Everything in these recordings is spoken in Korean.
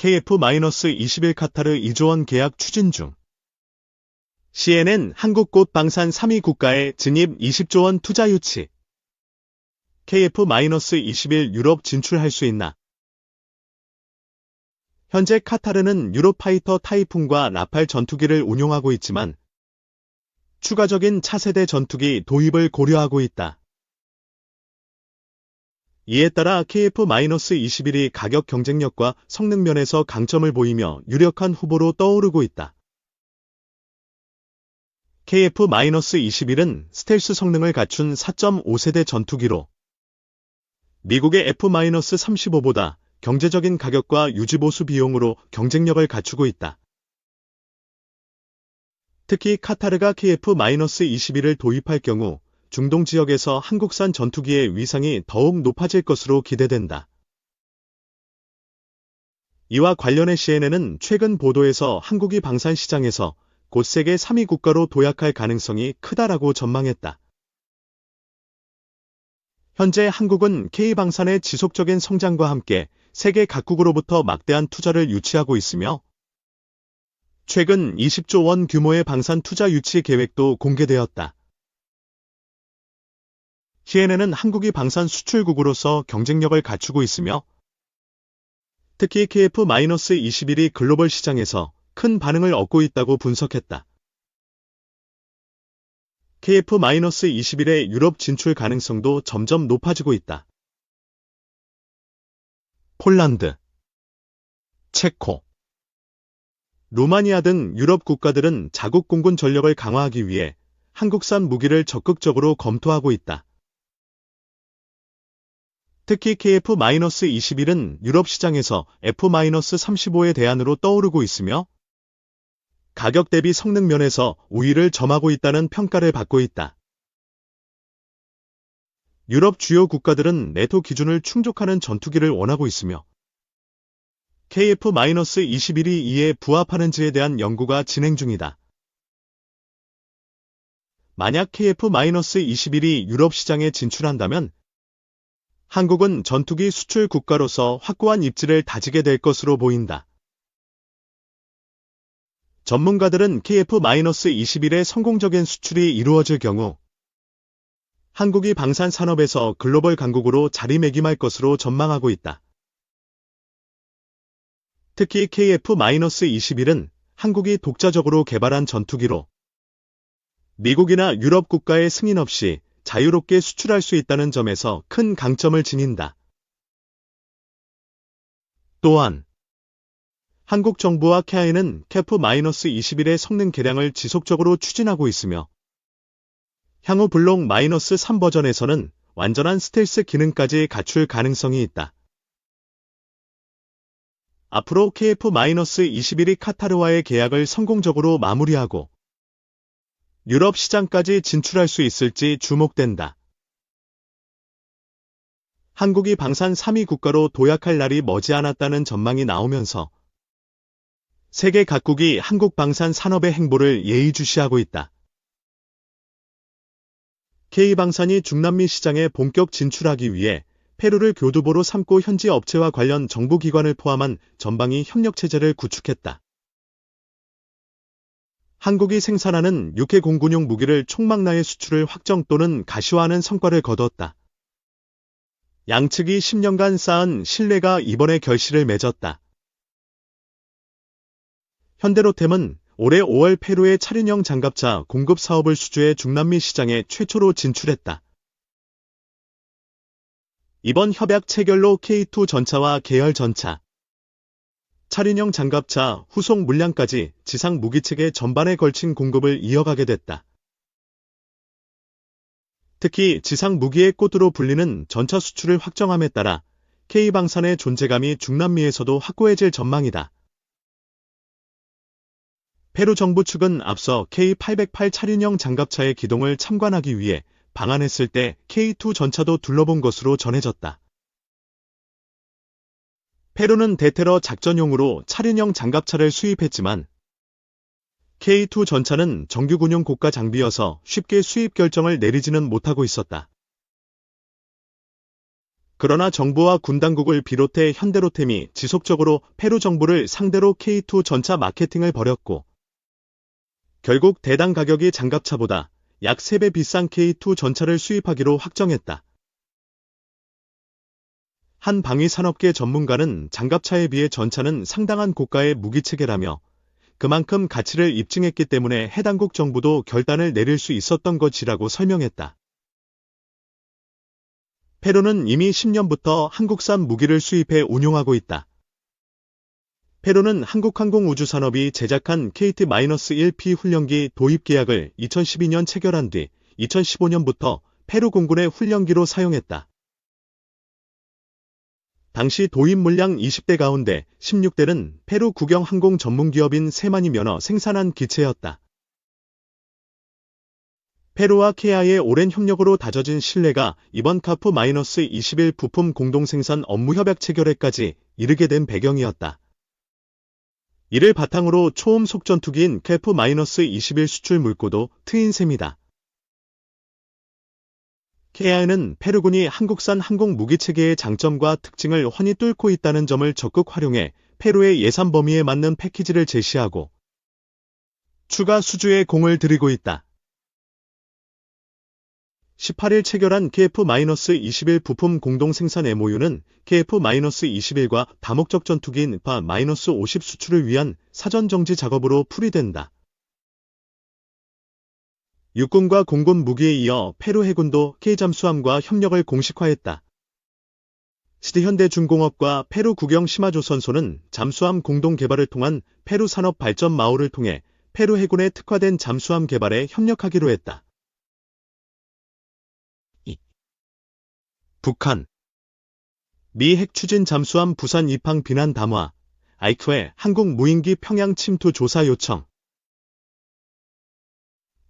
KF-21 카타르 2조 원 계약 추진 중. CNN 한국꽃 방산 3위 국가에 진입 20조 원 투자 유치. KF-21 유럽 진출할 수 있나? 현재 카타르는 유로파이터 타이푼과 라팔 전투기를 운용하고 있지만 추가적인 차세대 전투기 도입을 고려하고 있다. 이에 따라 KF-21이 가격 경쟁력과 성능 면에서 강점을 보이며 유력한 후보로 떠오르고 있다. KF-21은 스텔스 성능을 갖춘 4.5세대 전투기로 미국의 F-35보다 경제적인 가격과 유지보수 비용으로 경쟁력을 갖추고 있다. 특히 카타르가 KF-21을 도입할 경우 중동 지역에서 한국산 전투기의 위상이 더욱 높아질 것으로 기대된다. 이와 관련해 CNN은 최근 보도에서 한국이 방산 시장에서 곧 세계 3위 국가로 도약할 가능성이 크다라고 전망했다. 현재 한국은 K방산의 지속적인 성장과 함께 세계 각국으로부터 막대한 투자를 유치하고 있으며 최근 20조 원 규모의 방산 투자 유치 계획도 공개되었다. CNN은 한국이 방산 수출국으로서 경쟁력을 갖추고 있으며 특히 KF-21이 글로벌 시장에서 큰 반응을 얻고 있다고 분석했다. KF-21의 유럽 진출 가능성도 점점 높아지고 있다. 폴란드, 체코, 루마니아 등 유럽 국가들은 자국 공군 전력을 강화하기 위해 한국산 무기를 적극적으로 검토하고 있다. 특히 KF-21은 유럽 시장에서 F-35의 대안으로 떠오르고 있으며 가격 대비 성능 면에서 우위를 점하고 있다는 평가를 받고 있다. 유럽 주요 국가들은 네토 기준을 충족하는 전투기를 원하고 있으며 KF-21이 이에 부합하는지에 대한 연구가 진행 중이다. 만약 KF-21이 유럽 시장에 진출한다면 한국은 전투기 수출 국가로서 확고한 입지를 다지게 될 것으로 보인다. 전문가들은 KF-21의 성공적인 수출이 이루어질 경우 한국이 방산 산업에서 글로벌 강국으로 자리매김할 것으로 전망하고 있다. 특히 KF-21은 한국이 독자적으로 개발한 전투기로 미국이나 유럽 국가의 승인 없이 자유롭게 수출할 수 있다는 점에서 큰 강점을 지닌다. 또한 한국 정부와 KI는 KF-21의 성능 개량을 지속적으로 추진하고 있으며 향후 블록 -3 버전에서는 완전한 스텔스 기능까지 갖출 가능성이 있다. 앞으로 KF-21이 카타르와의 계약을 성공적으로 마무리하고 유럽 시장까지 진출할 수 있을지 주목된다. 한국이 방산 3위 국가로 도약할 날이 머지않았다는 전망이 나오면서 세계 각국이 한국 방산 산업의 행보를 예의주시하고 있다. K방산이 중남미 시장에 본격 진출하기 위해 페루를 교두보로 삼고 현지 업체와 관련 정부기관을 포함한 전방위 협력체제를 구축했다. 한국이 생산하는 육해 공군용 무기를 총망라의 수출을 확정 또는 가시화하는 성과를 거두었다. 양측이 10년간 쌓은 신뢰가 이번에 결실을 맺었다. 현대로템은 올해 5월 페루의 차륜형 장갑차 공급 사업을 수주해 중남미 시장에 최초로 진출했다. 이번 협약 체결로 K2 전차와 계열 전차, 차륜형 장갑차, 후속 물량까지 지상 무기체계 전반에 걸친 공급을 이어가게 됐다. 특히 지상 무기의 꽃으로 불리는 전차 수출을 확정함에 따라 K방산의 존재감이 중남미에서도 확고해질 전망이다. 페루 정부 측은 앞서 K808 차륜형 장갑차의 기동을 참관하기 위해 방한했을 때 K2 전차도 둘러본 것으로 전해졌다. 페루는 대테러 작전용으로 차륜형 장갑차를 수입했지만 K2 전차는 정규 군용 고가 장비여서 쉽게 수입 결정을 내리지는 못하고 있었다. 그러나 정부와 군 당국을 비롯해 현대로템이 지속적으로 페루 정부를 상대로 K2 전차 마케팅을 벌였고, 결국 대당 가격이 장갑차보다 약 3배 비싼 K2 전차를 수입하기로 확정했다. 한 방위산업계 전문가는 장갑차에 비해 전차는 상당한 고가의 무기체계라며 그만큼 가치를 입증했기 때문에 해당국 정부도 결단을 내릴 수 있었던 것이라고 설명했다. 페루는 이미 10년부터 한국산 무기를 수입해 운용하고 있다. 페루는 한국항공우주산업이 제작한 KT-1P 훈련기 도입 계약을 2012년 체결한 뒤 2015년부터 페루 공군의 훈련기로 사용했다. 당시 도입 물량 20대 가운데 16대는 페루 국영 항공 전문기업인 세만이 면허 생산한 기체였다. 페루와 KIA의 오랜 협력으로 다져진 신뢰가 이번 카프-21 부품 공동생산 업무협약 체결에까지 이르게 된 배경이었다. 이를 바탕으로 초음 속전투기인 카프-21 수출 물꼬도 트인 셈이다. KIA는 페루군이 한국산 항공 무기체계의 장점과 특징을 훤히 뚫고 있다는 점을 적극 활용해 페루의 예산 범위에 맞는 패키지를 제시하고 추가 수주에 공을 들이고 있다. 18일 체결한 KF-21 부품 공동생산 MOU는 KF-21과 다목적 전투기인 파-50 수출을 위한 사전정지 작업으로 풀이된다. 육군과 공군 무기에 이어 페루 해군도 K잠수함과 협력을 공식화했다. 시드현대중공업과 페루 국영 시마조선소는 잠수함 공동 개발을 통한 페루 산업 발전 마을을 통해 페루 해군에 특화된 잠수함 개발에 협력하기로 했다. 북한 미 핵추진 잠수함 부산 입항 비난 담화 아이크의 한국 무인기 평양 침투 조사 요청.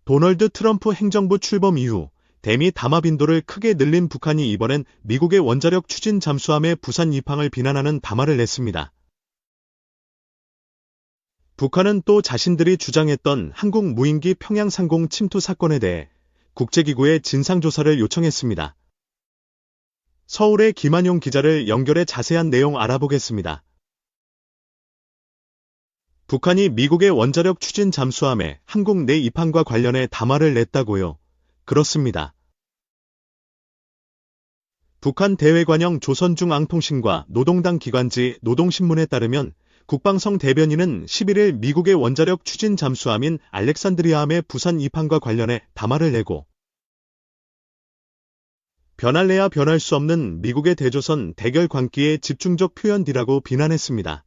도널드 트럼프 행정부 출범 이후 대미 담화 빈도를 크게 늘린 북한이 이번엔 미국의 원자력 추진 잠수함의 부산 입항을 비난하는 담화를 냈습니다. 북한은 또 자신들이 주장했던 한국 무인기 평양 상공 침투 사건에 대해 국제기구에 진상조사를 요청했습니다. 서울의 김한용 기자를 연결해 자세한 내용 알아보겠습니다. 북한이 미국의 원자력 추진 잠수함에 한국 내 입항과 관련해 담화를 냈다고요? 그렇습니다. 북한 대외관영 조선중앙통신과 노동당 기관지 노동신문에 따르면 국방성 대변인은 11일 미국의 원자력 추진 잠수함인 알렉산드리아함의 부산 입항과 관련해 담화를 내고 변할래야 변할 수 없는 미국의 대조선 대결 광기의 집중적 표현이라고 비난했습니다.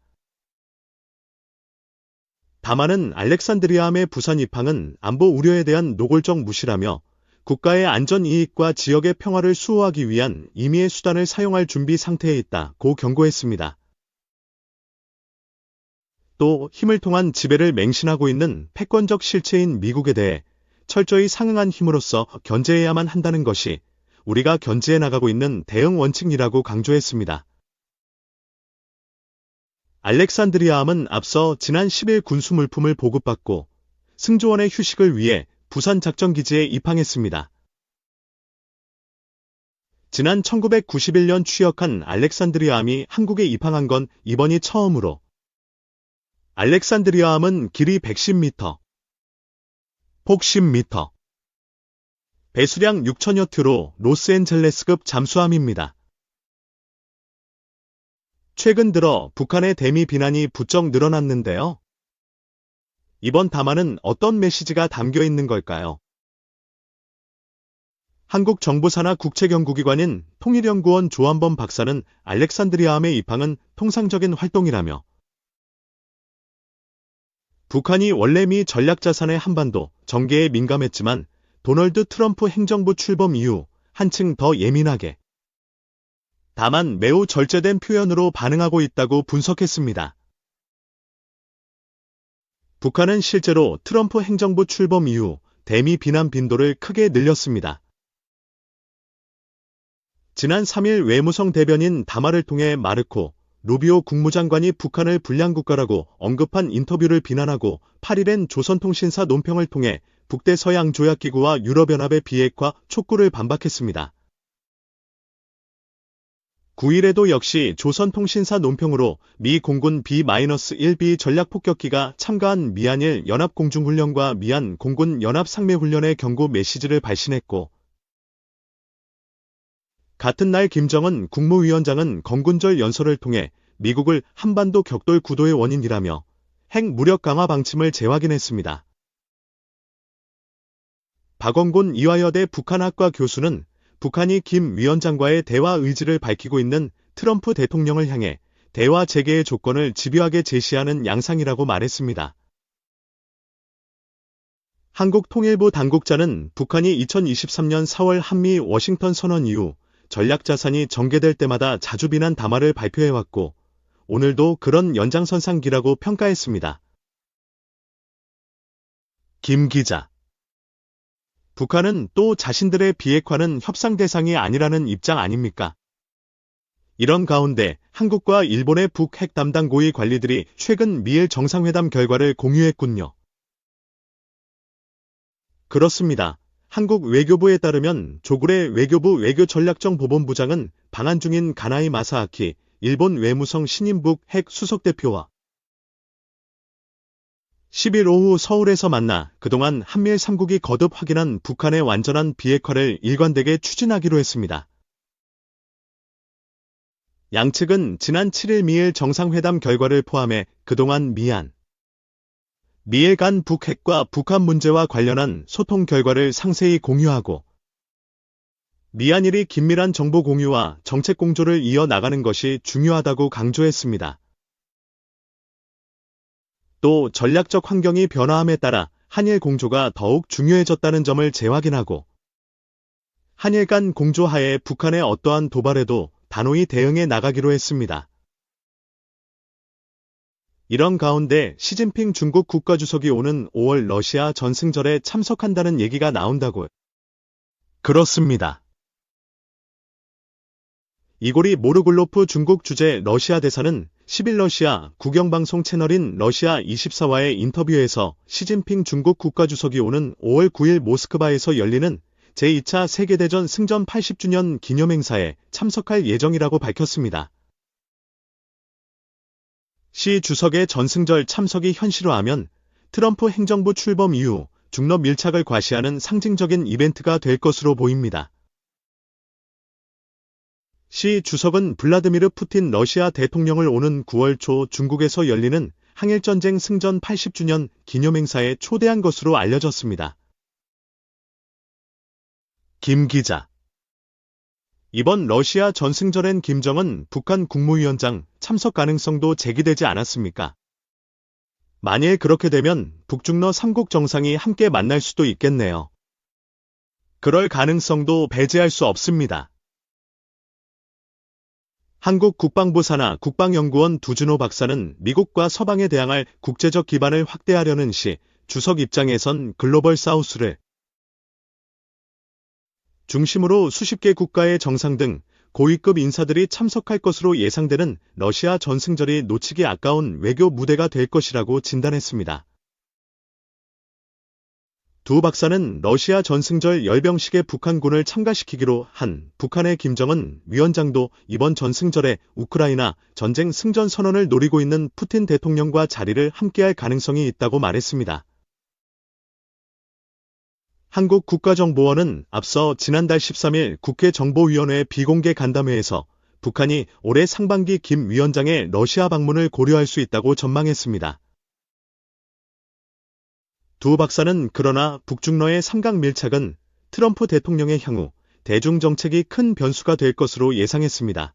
담화는 알렉산드리아함의 부산 입항은 안보 우려에 대한 노골적 무시라며 국가의 안전 이익과 지역의 평화를 수호하기 위한 임의의 수단을 사용할 준비 상태에 있다고 경고했습니다. 또 힘을 통한 지배를 맹신하고 있는 패권적 실체인 미국에 대해 철저히 상응한 힘으로써 견제해야만 한다는 것이 우리가 견지해 나가고 있는 대응 원칙이라고 강조했습니다. 알렉산드리아함은 앞서 지난 10일 군수 물품을 보급받고 승조원의 휴식을 위해 부산 작전기지에 입항했습니다. 지난 1991년 취역한 알렉산드리아함이 한국에 입항한 건 이번이 처음으로 알렉산드리아함은 길이 110m, 폭 10m, 배수량 6천여 튜로 로스앤젤레스급 잠수함입니다. 최근 들어 북한의 대미 비난이 부쩍 늘어났는데요. 이번 담화는 어떤 메시지가 담겨 있는 걸까요? 한국 정부 산하 국책연구기관인 통일연구원 조한범 박사는 알렉산드리아함의 입항은 통상적인 활동이라며 북한이 원래 미 전략자산의 한반도 전개에 민감했지만 도널드 트럼프 행정부 출범 이후 한층 더 예민하게 다만 매우 절제된 표현으로 반응하고 있다고 분석했습니다. 북한은 실제로 트럼프 행정부 출범 이후 대미 비난 빈도를 크게 늘렸습니다. 지난 3일 외무성 대변인 담화를 통해 마르코 루비오 국무장관이 북한을 불량국가라고 언급한 인터뷰를 비난하고 8일엔 조선통신사 논평을 통해 북대서양조약기구와 유럽연합의 비핵화 촉구를 반박했습니다. 9일에도 역시 조선통신사 논평으로 미 공군 B-1B 전략폭격기가 참가한 미한일 연합공중훈련과 미한 공군 연합상매훈련의 경고 메시지를 발신했고, 같은 날 김정은 국무위원장은 건군절 연설을 통해 미국을 한반도 격돌 구도의 원인이라며 핵 무력 강화 방침을 재확인했습니다. 박원곤 이화여대 북한학과 교수는 북한이 김 위원장과의 대화 의지를 밝히고 있는 트럼프 대통령을 향해 대화 재개의 조건을 집요하게 제시하는 양상이라고 말했습니다. 한국통일부 당국자는 북한이 2023년 4월 한미 워싱턴 선언 이후 전략자산이 전개될 때마다 자주 비난 담화를 발표해왔고, 오늘도 그런 연장선상기라고 평가했습니다. 김 기자. 북한은 또 자신들의 비핵화는 협상 대상이 아니라는 입장 아닙니까? 이런 가운데 한국과 일본의 북핵 담당 고위 관리들이 최근 미일 정상회담 결과를 공유했군요. 그렇습니다. 한국 외교부에 따르면 조구레 외교부 외교전략정보본부장은 방한 중인 가나이 마사아키 일본 외무성 신임북 핵 수석대표와 10일 오후 서울에서 만나 그동안 한미일 3국이 거듭 확인한 북한의 완전한 비핵화를 일관되게 추진하기로 했습니다. 양측은 지난 7일 미일 정상회담 결과를 포함해 그동안 미일 간 북핵과 북한 문제와 관련한 소통 결과를 상세히 공유하고, 미한일이 긴밀한 정보 공유와 정책 공조를 이어나가는 것이 중요하다고 강조했습니다. 또 전략적 환경이 변화함에 따라 한일 공조가 더욱 중요해졌다는 점을 재확인하고, 한일 간 공조 하에 북한의 어떠한 도발에도 단호히 대응해 나가기로 했습니다. 이런 가운데 시진핑 중국 국가주석이 오는 5월 러시아 전승절에 참석한다는 얘기가 나온다고요. 그렇습니다. 이고리 모르글로프 중국 주재 러시아 대사는 10일 러시아 국영방송 채널인 러시아 24와의 인터뷰에서 시진핑 중국 국가주석이 오는 5월 9일 모스크바에서 열리는 제2차 세계대전 승전 80주년 기념행사에 참석할 예정이라고 밝혔습니다. 시 주석의 전승절 참석이 현실화하면 트럼프 행정부 출범 이후 중러 밀착을 과시하는 상징적인 이벤트가 될 것으로 보입니다. 시 주석은 블라드미르 푸틴 러시아 대통령을 오는 9월 초 중국에서 열리는 항일전쟁 승전 80주년 기념행사에 초대한 것으로 알려졌습니다. 김 기자. 이번 러시아 전승절엔 김정은 북한 국무위원장 참석 가능성도 제기되지 않았습니까? 만일 그렇게 되면 북중러 3국 정상이 함께 만날 수도 있겠네요. 그럴 가능성도 배제할 수 없습니다. 한국 국방부 산하 국방연구원 두준호 박사는 미국과 서방에 대항할 국제적 기반을 확대하려는 시 주석 입장에선 글로벌 사우스를 중심으로 수십 개 국가의 정상 등 고위급 인사들이 참석할 것으로 예상되는 러시아 전승절이 놓치기 아까운 외교 무대가 될 것이라고 진단했습니다. 두 박사는 러시아 전승절 열병식에 북한군을 참가시키기로 한 북한의 김정은 위원장도 이번 전승절에 우크라이나 전쟁 승전 선언을 노리고 있는 푸틴 대통령과 자리를 함께할 가능성이 있다고 말했습니다. 한국 국가정보원은 앞서 지난달 13일 국회 정보위원회 비공개 간담회에서 북한이 올해 상반기 김 위원장의 러시아 방문을 고려할 수 있다고 전망했습니다. 두 박사는 그러나 북중러의 삼각 밀착은 트럼프 대통령의 향후 대중 정책이 큰 변수가 될 것으로 예상했습니다.